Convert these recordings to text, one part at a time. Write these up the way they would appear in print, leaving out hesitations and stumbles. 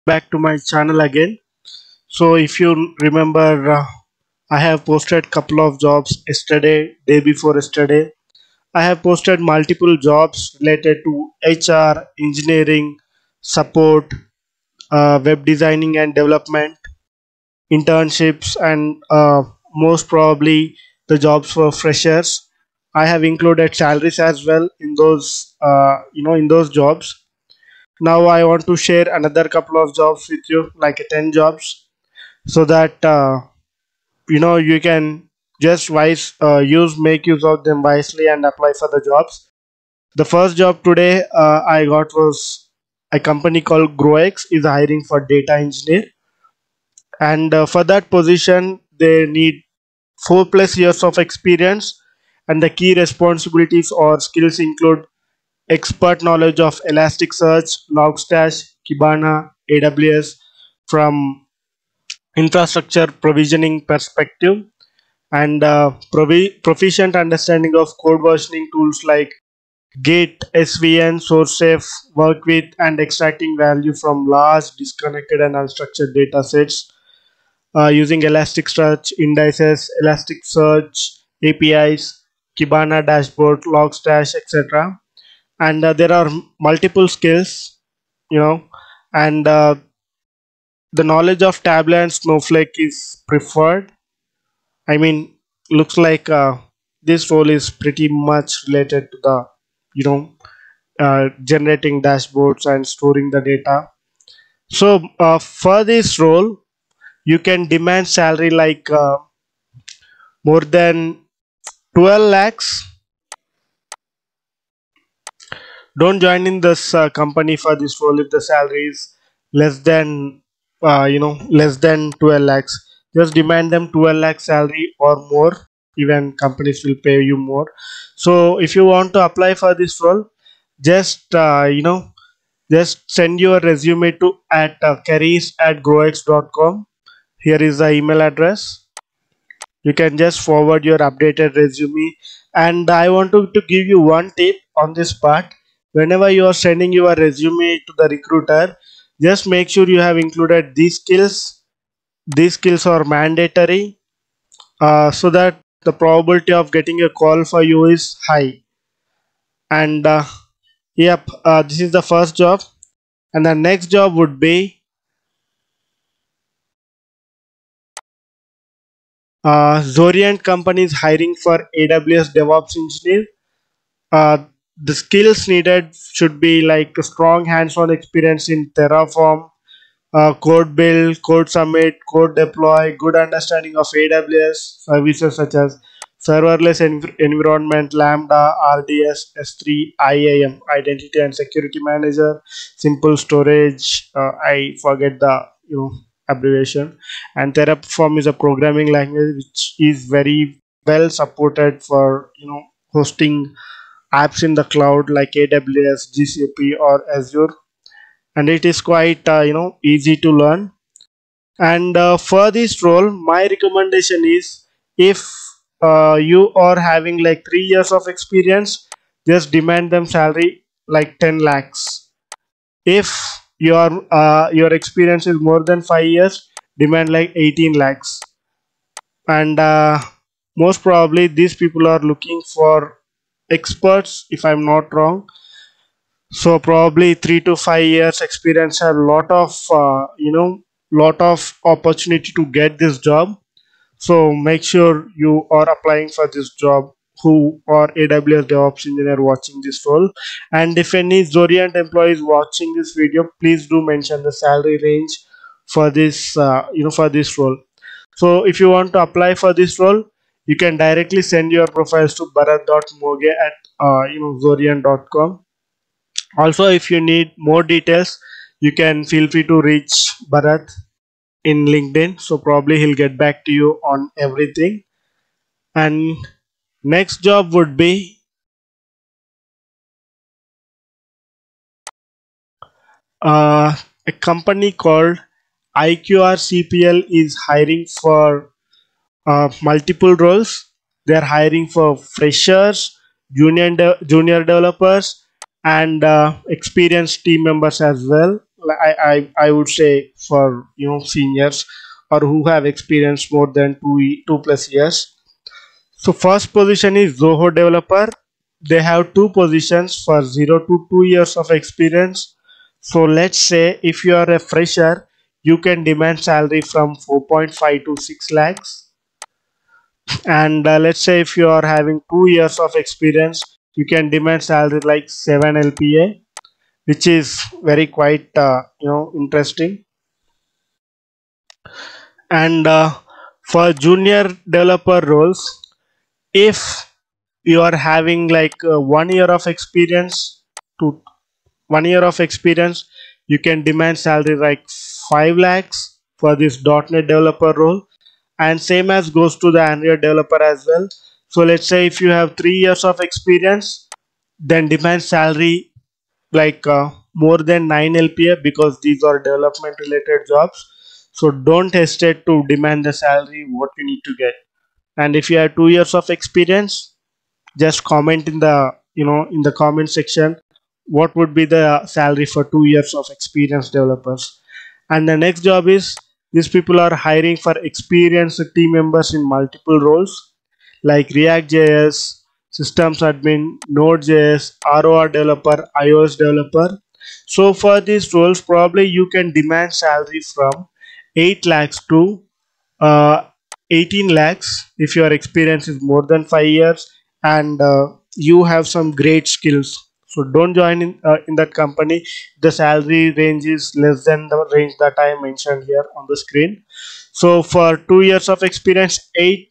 Back to my channel again. So if you remember, I have posted couple of jobs yesterday, day before yesterday. I have posted multiple jobs related to HR, engineering, support, web designing and development, internships, and most probably the jobs for freshers. I have included salaries as well in those, in those jobs. Now I want to share another couple of jobs with you, like 10 jobs, so that you can just make use of them wisely and apply for the jobs. The first job today I got was a company called GrowX is hiring for data engineer, and for that position they need 4+ years of experience, and the key responsibilities or skills include expert knowledge of Elasticsearch, Logstash, Kibana, AWS from infrastructure provisioning perspective, and proficient understanding of code versioning tools like Git, SVN, SourceSafe, work with and extracting value from large disconnected and unstructured data sets using Elasticsearch indices, Elasticsearch APIs, Kibana dashboard, Logstash, etc. And there are multiple skills, you know, and the knowledge of Tableau and Snowflake is preferred. I mean, looks like this role is pretty much related to the, you know, generating dashboards and storing the data. So for this role, you can demand salary like more than 12 lakhs. Don't join in this company for this role if the salary is less than, less than 12 lakhs. Just demand them 12 lakh salary or more. Even companies will pay you more. So if you want to apply for this role, just just send your resume to at careers@growx.com. Here is the email address. You can just forward your updated resume, and I want to give you one tip on this part. Whenever you are sending your resume to the recruiter, just make sure you have included these skills. These skills are mandatory, so that the probability of getting a call for you is high. And yep, this is the first job, and the next job would be Zorient company is hiring for AWS DevOps engineer. uh, the skills needed should be like a strong hands-on experience in Terraform, code build, code submit, code deploy, good understanding of AWS services such as serverless environment, Lambda, RDS, S3, IAM, Identity and Security Manager, simple storage. I forget the abbreviation. And Terraform is a programming language which is very well supported for hosting apps in the cloud like AWS, GCP, or Azure, and it is quite easy to learn. And for this role, my recommendation is, if you are having like 3 years of experience, just demand them salary like 10 lakhs. If your experience is more than 5 years, demand like 18 lakhs. And most probably these people are looking for experts, if I'm not wrong. So probably 3 to 5 years experience, have lot of lot of opportunity to get this job. So make sure you are applying for this job who are AWS DevOps engineer watching this role. And if any Zorient employees watching this video, please do mention the salary range for this for this role. So if you want to apply for this role, you can directly send your profiles to bharat.moge at zorient.com. Also, if you need more details, you can feel free to reach Bharat in LinkedIn. So probably he'll get back to you on everything. And next job would be a company called IQRCPL is hiring for multiple roles. They are hiring for freshers, junior developers, and experienced team members as well. I would say for seniors or who have experience more than 2+ years. So first position is Zoho developer. They have two positions for 0 to 2 years of experience. So let's say if you are a fresher, you can demand salary from 4.5 to 6 lakhs. And let's say if you are having 2 years of experience, you can demand salary like 7 LPA, which is very quite interesting. And for junior developer roles, if you are having like 1 year of experience to 1 year of experience, you can demand salary like 5 lakhs for this .NET developer role, and same as goes to the Android developer as well. So let's say if you have 3 years of experience, then demand salary like more than 9 LPA, because these are development related jobs. So don't hesitate to demand the salary what you need to get. And if you have 2 years of experience, just comment in the in the comment section what would be the salary for 2 years of experienced developers. And the next job is, these people are hiring for experienced team members in multiple roles like React JS, systems admin, Node.js, ROR developer, iOS developer. So for these roles, probably you can demand salary from 8 lakhs to uh, 18 lakhs if your experience is more than 5 years and you have some great skills. So don't join in that company. The salary range is less than the range that I mentioned here on the screen. So for 2 years of experience, 8,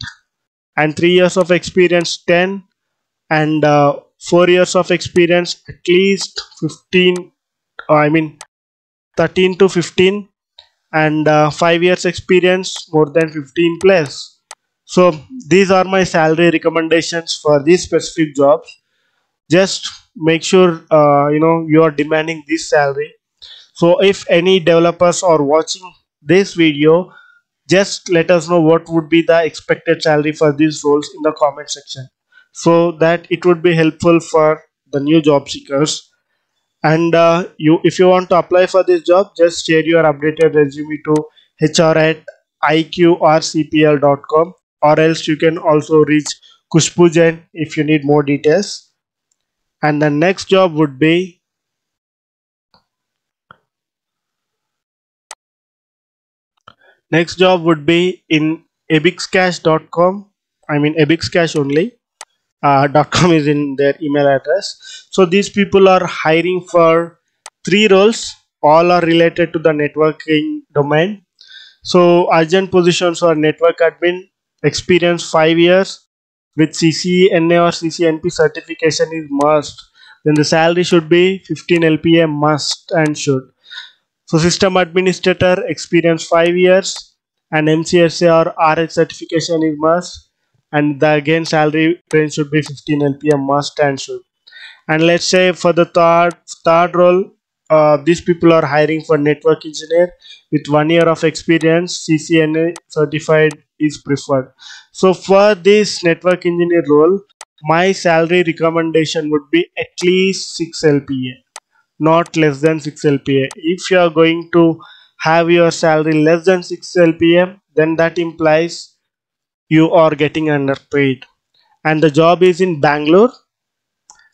and 3 years of experience, 10, and 4 years of experience, at least 15, I mean 13 to 15, and 5 years experience, more than 15 plus. So these are my salary recommendations for these specific jobs. Just make sure you are demanding this salary. So if any developers are watching this video, just let us know what would be the expected salary for these roles in the comment section, so that it would be helpful for the new job seekers. And if you want to apply for this job, just share your updated resume to hr@iqrcpl.com, or else you can also reach Kushpujan if you need more details. And the next job would be in ebixcash.com. I mean ebixcash only. .com is in their email address. So these people are hiring for 3 roles. All are related to the networking domain. So urgent positions are network admin, experience 5 years with CCNA or CCNP certification is must. Then the salary should be 15 LPA must and should. So system administrator, experience 5 years, and MCSA or RH certification is must, and the again salary range should be 15 LPM must and should. And let's say for the third role, these people are hiring for network engineer with 1 year of experience, CCNA certified is preferred. So for this network engineer role, my salary recommendation would be at least 6 LPA, not less than 6 LPA. If you are going to have your salary less than 6 LPA, then that implies you are getting underpaid. And the job is in Bangalore.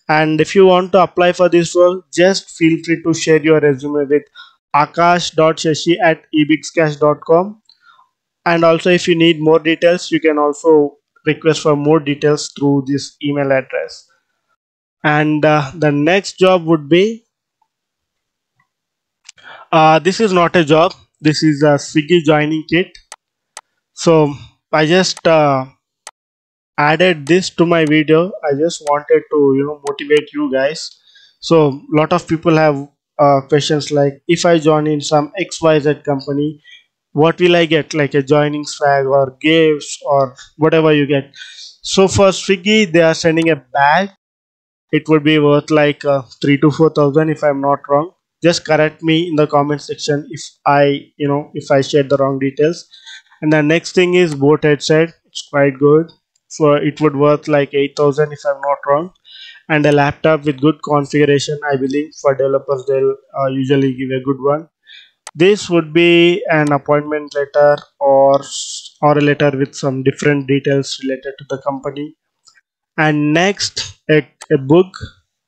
And if you want to apply for this role, just feel free to share your resume with akash.shashi@ebixcash.com. And also, if you need more details, you can also request for more details through this email address. And the next job would be, this is not a job, this is a Swiggy joining kit. So I just added this to my video. I just wanted to motivate you guys. So lot of people have questions like, if I join in some XYZ company, what will I get, like a joining swag or gifts or whatever you get. So for Swiggy, they are sending a bag. It would be worth like 3 to 4,000 if I'm not wrong. Just correct me in the comment section if I shared the wrong details. And the next thing is boat headset. It's quite good. So it would worth like 8,000 if I'm not wrong, and a laptop with good configuration. I believe for developers they'll usually give a good one. This would be an appointment letter or a letter with some different details related to the company. And next, a book,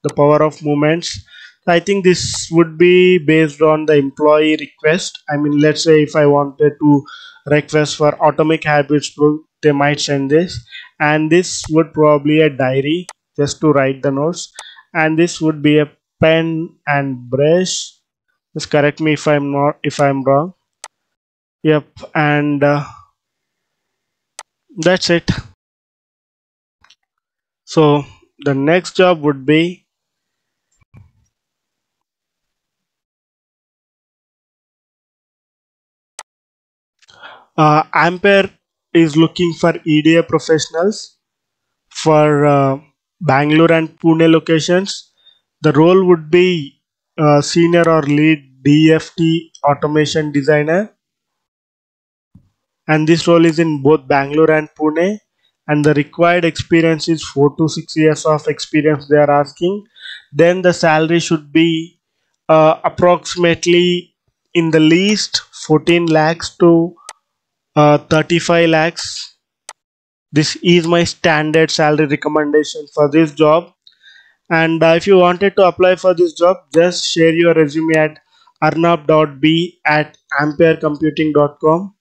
The Power of Movements. I think this would be based on the employee request. I mean, let's say if I wanted to request for atomic habits book, they might send this. And this would probably a diary just to write the notes. And this would be a pen and brush. Just correct me if I'm wrong. Yep, and that's it. So the next job would be Ampere is looking for EDA professionals for Bangalore and Pune locations. The role would be senior or lead DFT automation designer, and this role is in both Bangalore and Pune. And the required experience is 4 to 6 years of experience they are asking. Then the salary should be approximately in the least 14 lakhs to 35 lakhs. This is my standard salary recommendation for this job. And if you wanted to apply for this job, just share your resume at arnab.b at amperecomputing.com.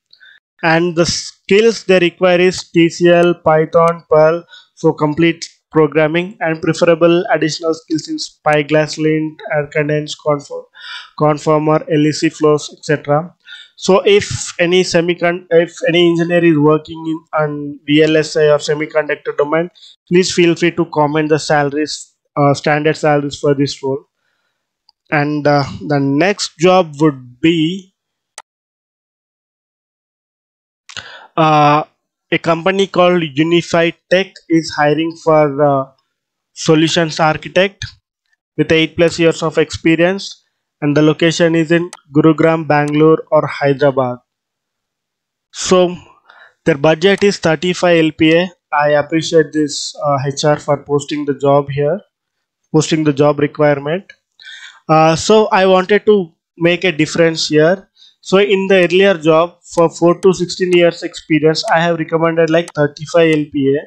And the skills they require is TCL, Python, Perl, so complete programming, and preferable additional skills in Spyglass, Lint, Condense, Conformer, LEC flows, etc. So if any engineer is working in on VLSI or semiconductor domain, please feel free to comment the salaries, standard salaries for this role. And the next job would be uh, a company called Unified Tech is hiring for solutions architect with 8 plus years of experience, and the location is in Gurugram, Bangalore, or Hyderabad. So their budget is 35 LPA. I appreciate this HR for posting the job here, posting the job requirement. So I wanted to make a difference here. So in the earlier job for 4 to 16 years experience, I have recommended like 35 LPA.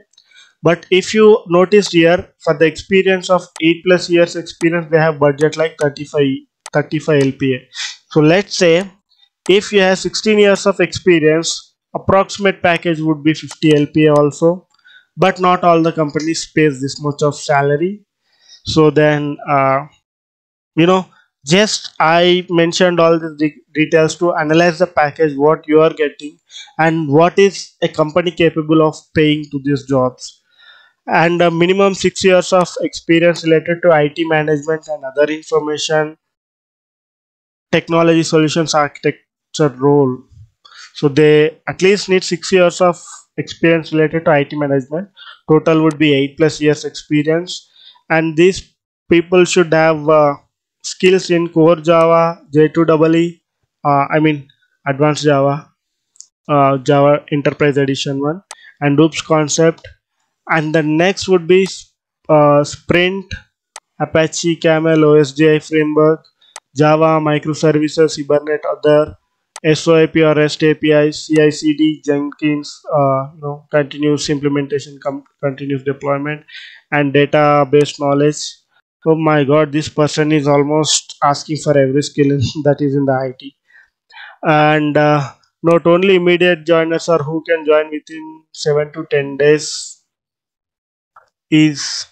But if you noticed here, for the experience of 8 plus years experience, they have budget like 35 LPA. So let's say if you have 16 years of experience, approximate package would be 50 LPA also. But not all the companies pays this much of salary. So then you know just I mentioned all the details to analyze the package what you are getting and what is a company capable of paying to these jobs, and a minimum 6 years of experience related to IT management and other information technology solutions architecture role. So they at least need 6 years of experience related to IT management. Total would be 8 plus years experience, and these people should have skills in core Java, J2EE, I mean advanced Java, Java Enterprise Edition one, and OOPS concept. And the next would be Sprint, Apache Camel, OSGI framework, Java microservices, Hibernate, other SOAP or REST APIs, CI/CD, Jenkins, continuous implementation, continuous deployment, and database knowledge. Oh my God, this person is almost asking for every skill that is in the IT. And not only immediate joiners or who can join within 7 to 10 days is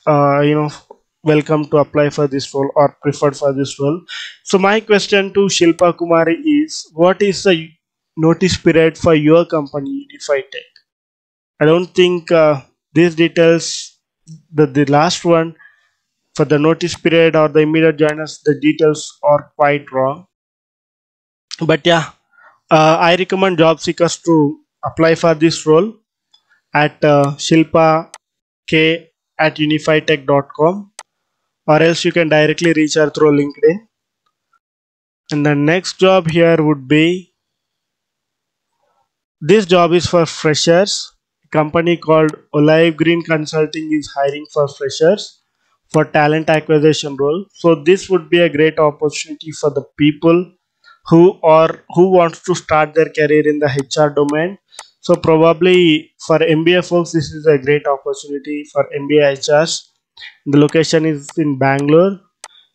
welcome to apply for this role or preferred for this role. So my question to Shilpa Kumari is, what is the notice period for your company Unified Tech? I don't think these details, the last one for the notice period or the immediate joiners, the details are quite wrong. But yeah, I recommend job seekers to apply for this role at Shilpa K at unifiedtech.com, or else you can directly reach her through LinkedIn. And the next job here would be, this job is for freshers. company called Olive Green Consulting is hiring for freshers for talent acquisition role. So this would be a great opportunity for the people who wants to start their career in the HR domain. So probably for MBA folks, this is a great opportunity for MBA HRs. The location is in Bangalore.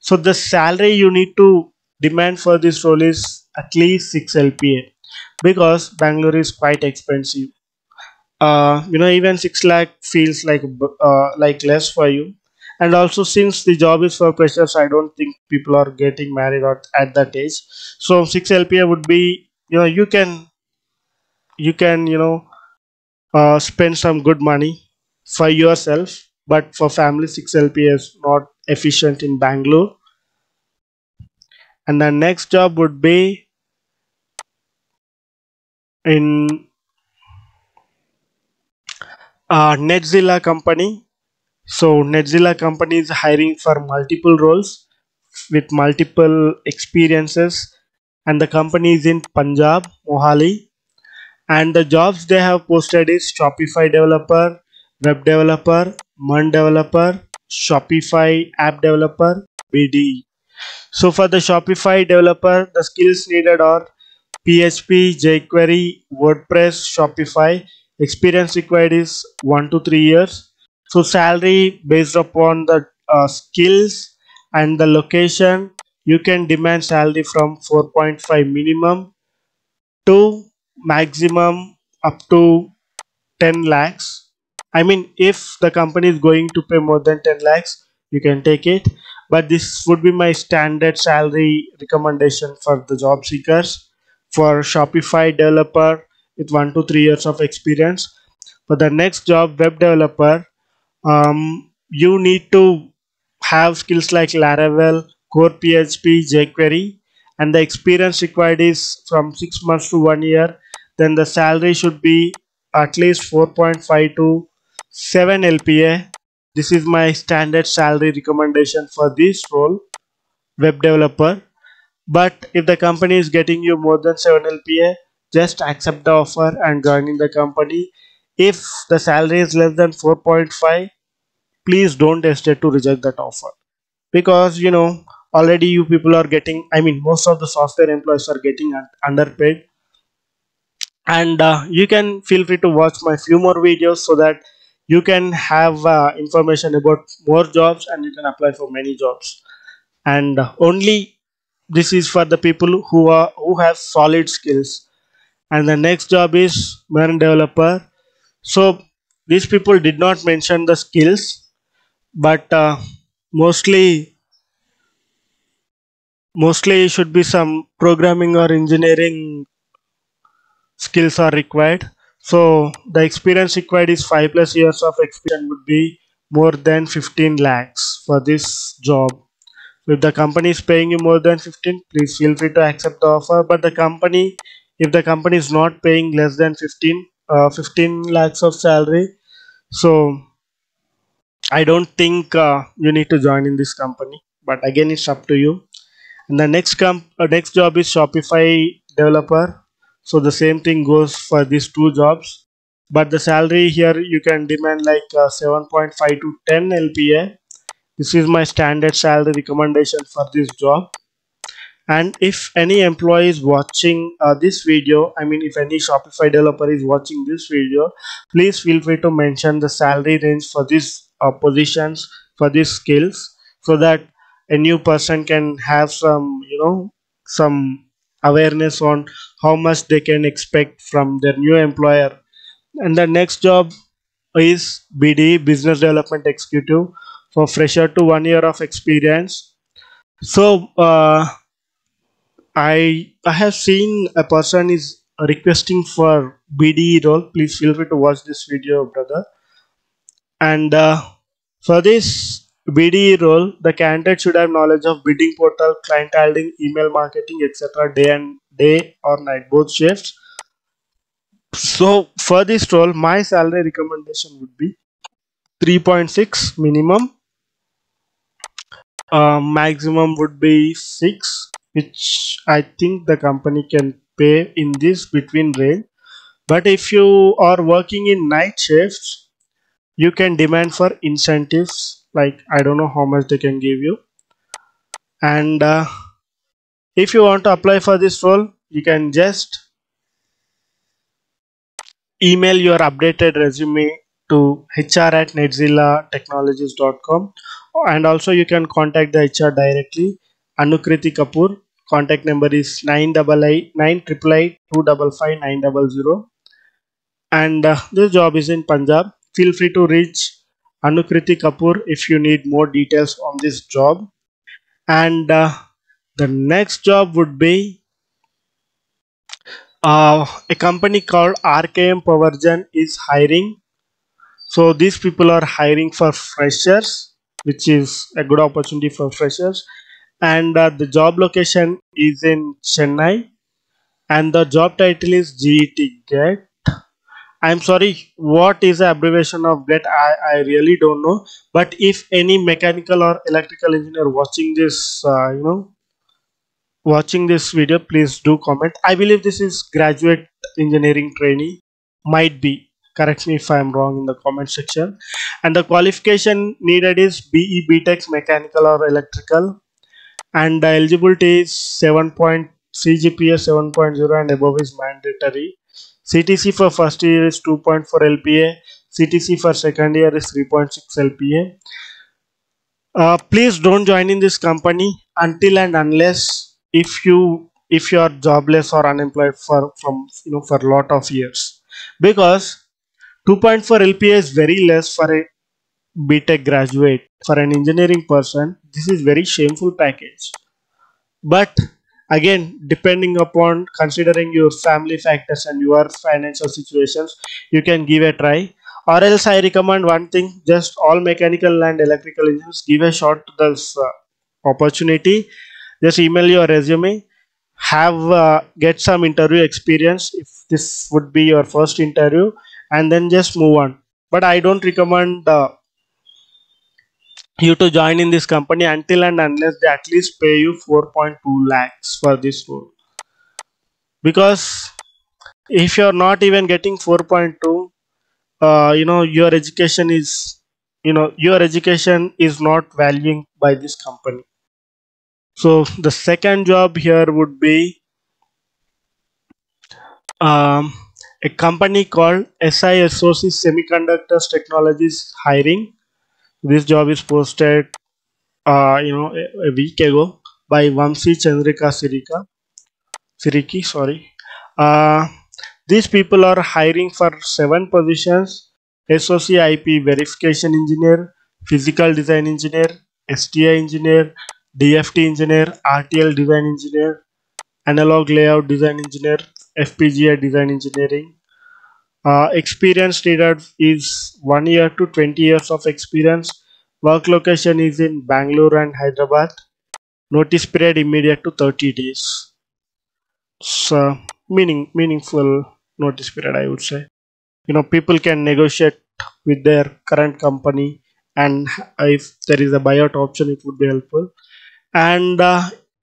So the salary you need to demand for this role is at least 6 LPA because Bangalore is quite expensive. Even 6 lakh feels like less for you. And also, since the job is for freshers, I don't think people are getting married at that age. So 6 LPA would be, you can spend some good money for yourself, but for family 6 LPA is not efficient in Bangalore. And the next job would be in Netzilla company. So Netzilla company is hiring for multiple roles with multiple experiences, and the company is in Punjab, Mohali, and the jobs they have posted is Shopify developer, web developer, Mun developer, Shopify app developer, BDE. So for the Shopify developer, the skills needed are PHP, jQuery, WordPress, Shopify. Experience required is 1 to 3 years. So salary based upon the skills and the location, you can demand salary from 4.5 minimum to maximum up to 10 lakhs. I mean, if the company is going to pay more than 10 lakhs, you can take it. But this would be my standard salary recommendation for the job seekers for Shopify developer with 1 to 3 years of experience. For the next job, web developer, you need to have skills like Laravel, Core PHP, jQuery, and the experience required is from 6 months to 1 year. Then the salary should be at least 4.5 to 7 LPA. This is my standard salary recommendation for this role, web developer. But if the company is getting you more than 7 LPA, just accept the offer and join in the company. If the salary is less than 4.5, please don't hesitate to reject that offer because already you people are getting, I mean, most of the software employees are getting underpaid. And you can feel free to watch my few more videos so that you can have information about more jobs and you can apply for many jobs. And only this is for the people who have solid skills. And the next job is marine developer. So these people did not mention the skills, but mostly should be some programming or engineering skills are required. So the experience required is 5 plus years of experience would be more than 15 lakhs for this job. If the company is paying you more than 15, please feel free to accept the offer. But if the company is not paying less than 15 lakhs of salary, so I don't think you need to join in this company. But again, it's up to you. And the next job is Shopify developer. So the same thing goes for these two jobs. But the salary here you can demand like 7.5 to 10 LPA. This is my standard salary recommendation for this job. And if any employee is watching this video, I mean, if any Shopify developer is watching this video, please feel free to mention the salary range for these positions, for these skills, so that a new person can have some awareness on how much they can expect from their new employer. And the next job is BD, Business Development Executive, for fresher to 1 year of experience. So, I have seen a person is requesting for BDE role. Please feel free to watch this video, brother. And for this BDE role, the candidate should have knowledge of bidding portal, client handling, email marketing, etc. Day or night, both shifts. So for this role, my salary recommendation would be 3.6 minimum. Maximum would be 6, which I think the company can pay in this between range. But if you are working in night shifts, you can demand for incentives, like I don't know how much they can give you. And if you want to apply for this role, you can just email your updated resume to hr at netzillatechnologies.com, and also you can contact the hr directly, Anukriti Kapoor. Contact number is 9888 255 900, and this job is in Punjab. Feel free to reach Anukriti Kapoor if you need more details on this job. And the next job would be a company called RKM Powergen is hiring. So these people are hiring for freshers, which is a good opportunity for freshers. And the job location is in Chennai, and the job title is GET Get. I'm sorry, what is the abbreviation of GET? I really don't know. But if any mechanical or electrical engineer watching this video, please do comment. I believe this is graduate engineering trainee. Might be. Correct me if I'm wrong in the comment section. And the qualification needed is BE BTech mechanical or electrical. And the eligibility is 7 point CGPA 7.0 and above is mandatory. CTC for first year is 2.4 LPA. CTC for second year is 3.6 LPA. Please don't join in this company until and unless if you are jobless or unemployed for from for a lot of years, because 2.4 LPA is very less for a BTech graduate. For an engineering person, this is very shameful package. But again, depending upon considering your family factors and your financial situations, you can give a try. Or else I recommend one thing: just all mechanical and electrical engineers give a shot to this opportunity. Just email your resume, have get some interview experience if this would be your first interview, and then just move on. But I don't recommend you to join in this company until and unless they at least pay you 4.2 lakhs for this role. Because if you're not even getting 4.2, your education is not valuing by this company. So the second job here would be um, a company called SISOC Semiconductors Technologies hiring. This job is posted a week ago by Vamsi Chandrika Siriki, sorry. Uh, these people are hiring for 7 positions: SOC IP verification engineer, physical design engineer, STI engineer, DFT engineer, RTL design engineer, analog layout design engineer, FPGA design engineering. Experience needed is 1 year to 20 years of experience. Work location is in Bangalore and Hyderabad. Notice period immediate to 30 days. So meaningful notice period, I would say. People can negotiate with their current company, and if there is a buyout option, it would be helpful. And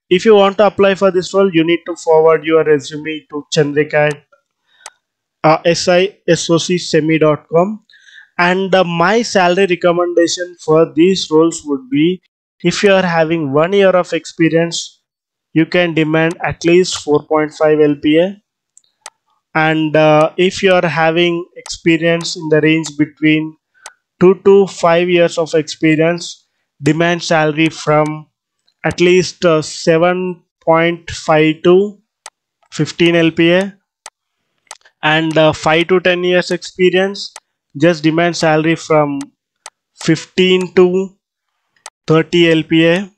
if you want to apply for this role, you need to forward your resume to Chandrika at sisocsemi.com. And my salary recommendation for these roles would be, if you are having 1 year of experience, you can demand at least 4.5 LPA. And if you are having experience in the range between 2 to 5 years of experience, demand salary from at least 7.5 to 15 LPA. And 5 to 10 years experience, just demand salary from 15 to 30 LPA.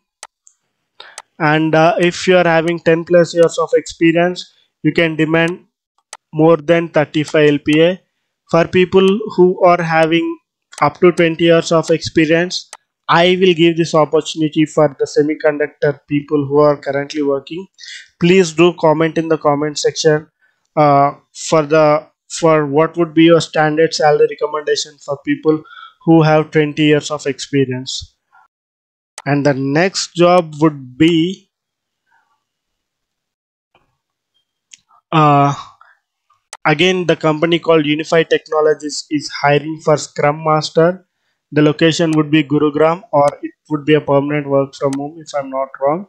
And if you are having 10 plus years of experience, you can demand more than 35 LPA. For people who are having up to 20 years of experience, I will give this opportunity for the semiconductor people who are currently working. Please do comment in the comment section for what would be your standard salary recommendation for people who have 20 years of experience. And the next job would be uh, Again, the company called Unified Technologies is hiring for Scrum Master. The location would be Gurugram, or it would be a permanent work from home if I'm not wrong.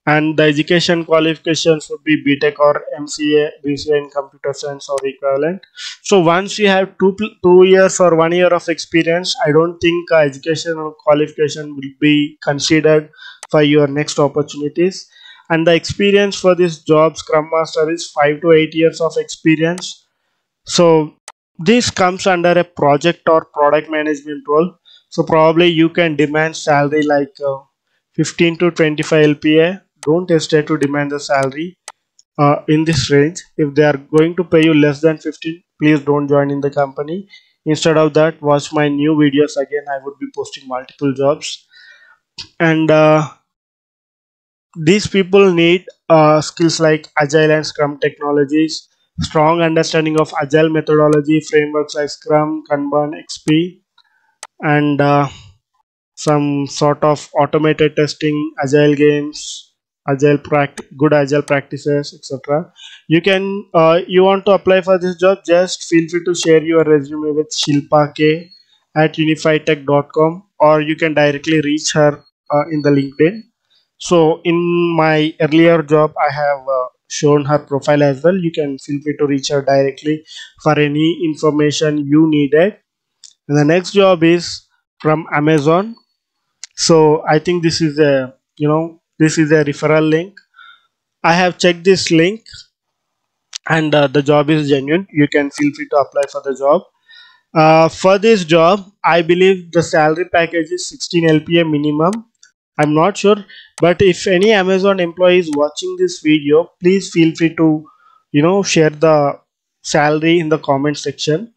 And the education qualifications would be BTech or MCA, BCA in computer science or equivalent. So once you have 2 years or 1 year of experience, I don't think educational qualification will be considered for your next opportunities. And the experience for this job, Scrum Master, is 5 to 8 years of experience. So this comes under a project or product management role. So probably you can demand salary like 15 to 25 LPA. Don't hesitate to demand the salary in this range. If they are going to pay you less than 15, please don't join in the company. Instead of that, watch my new videos again. I would be posting multiple jobs. And these people need skills like agile and scrum technologies, strong understanding of agile methodology frameworks like scrum, kanban, xp, and some sort of automated testing, agile games, good agile practices, etc. You want to apply for this job, just feel free to share your resume with Shilpa K at unifytech.com, or you can directly reach her in the LinkedIn. So in my earlier job, I have shown her profile as well. You can feel free to reach her directly for any information you needed. And the next job is from Amazon. So I think this is a referral link. I have checked this link, and the job is genuine. You can feel free to apply for the job. For this job, I believe the salary package is 16 LPA minimum. I'm not sure, but if any Amazon employee is watching this video, please feel free to, share the salary in the comment section.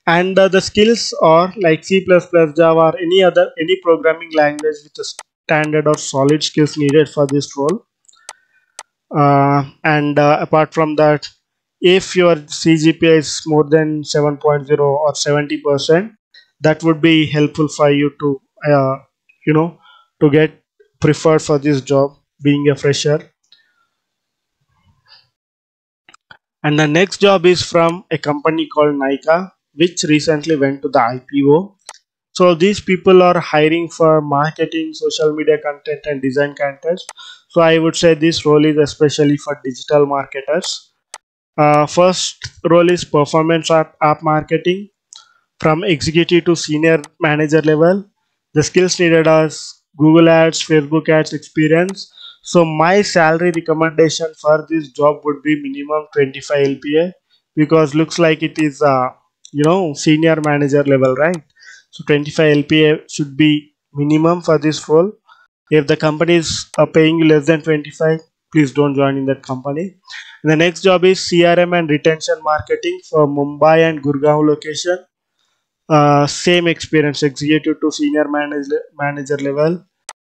And the skills are like C++, Java, or any programming language with a standard or solid skills needed for this role. And apart from that, if your CGPA is more than 7.0 or 70%, that would be helpful for you to you know to get preferred for this job, being a fresher. And the next job is from a company called Nika, which recently went to the IPO. So these people are hiring for marketing, social media content, and design content. So I would say this role is especially for digital marketers. First role is performance app marketing from executive to senior manager level. The skills needed are Google Ads, Facebook Ads experience. So my salary recommendation for this job would be minimum 25 LPA, because looks like it is senior manager level, right? So 25 LPA should be minimum for this role. If the company is paying you less than 25, please don't join in that company. And the next job is CRM and retention marketing for Mumbai and Gurgaon location. Same experience, executive to senior manager level.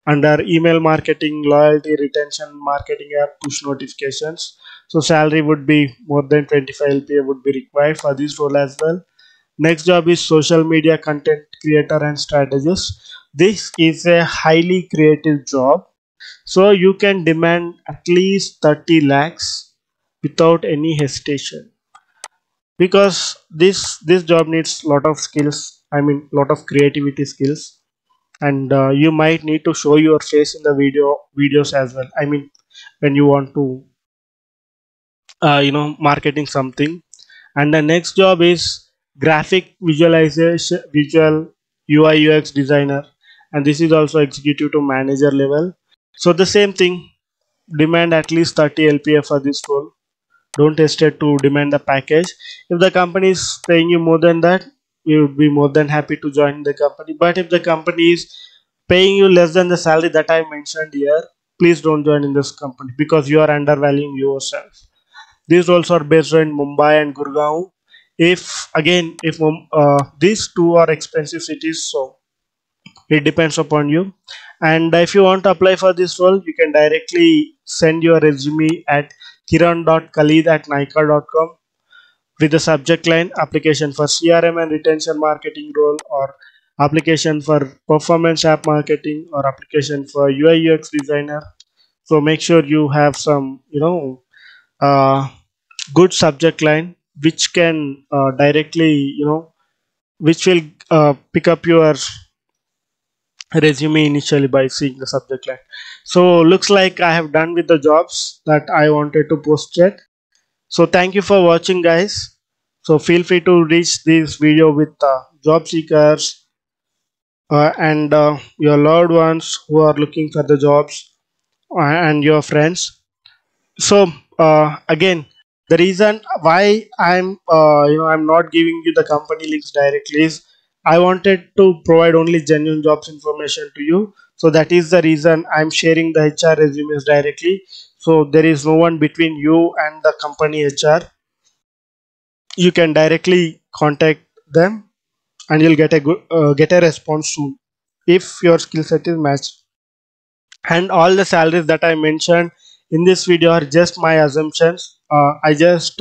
Under email marketing, loyalty, retention marketing app, push notifications. So salary would be more than 25 LPA would be required for this role as well. Next job is social media content creator and strategist. This is a highly creative job, so you can demand at least 30 lakhs without any hesitation, because this job needs lot of skills. I mean lot of creativity skills, and you might need to show your face in the videos as well. I mean when you want to marketing something. And the next job is graphic visualization, visual UI UX designer, and this is also executive to manager level. So the same thing, demand at least 30 LPA for this role. Don't hesitate to demand the package. If the company is paying you more than that, we would be more than happy to join the company. But if the company is paying you less than the salary that I mentioned here, please don't join in this company, because you are undervaluing yourself. These roles are based in Mumbai and Gurgaon. If these two are expensive cities, so it depends upon you. And if you want to apply for this role, you can directly send your resume at kiran.khalid@nika.com with the subject line application for CRM and retention marketing role, or application for performance app marketing, or application for UI UX designer. So make sure you have some uh, good subject line which can directly, which will pick up your resume initially by seeing the subject line. So looks like I have done with the jobs that I wanted to post it. So thank you for watching, guys. So feel free to reach this video with job seekers and your loved ones who are looking for the jobs, and your friends. So again, the reason why I'm not giving you the company links directly is I wanted to provide only genuine jobs information to you. So that is the reason I'm sharing the HR resumes directly. So there is no one between you and the company HR. You can directly contact them and you'll get a response soon if your skill set is matched. And all the salaries that I mentioned in this video are just my assumptions. I just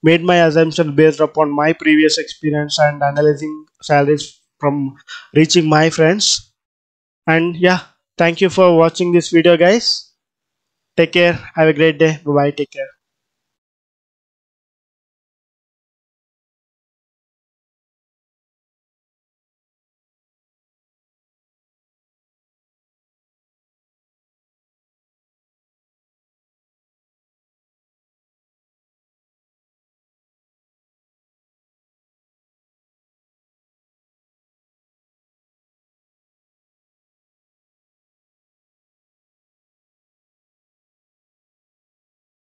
made my assumptions based upon my previous experience and analyzing salaries from reaching my friends. And yeah, thank you for watching this video, guys. Take care, have a great day. Bye bye, take care.